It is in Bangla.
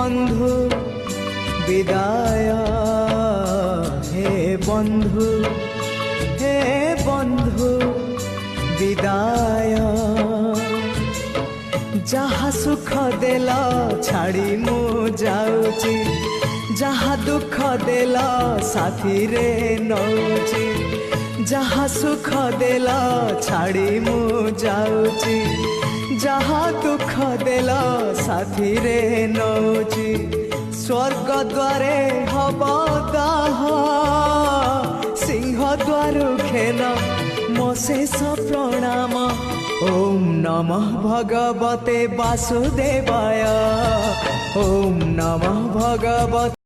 বন্ধু বিদায়, হে বন্ধু, হে বন্ধু বিদায়। যাহা সুখ দেল ছাড়ি মু যাউছি, যাহা দুঃখ দেল সাথীরে নৌছি। যাহা সুখ দেল ছাড়ি মু যাউছি, যাহা দুঃখ দেল সাথীরে নৌছি। স্বর্গ দ্বারে হব দাহ, সিংহ দ্বারু খেন মো শেষ প্রণাম। ওম নমঃ ভগবতে বাসুদেবায়, ওম নমঃ ভগবতে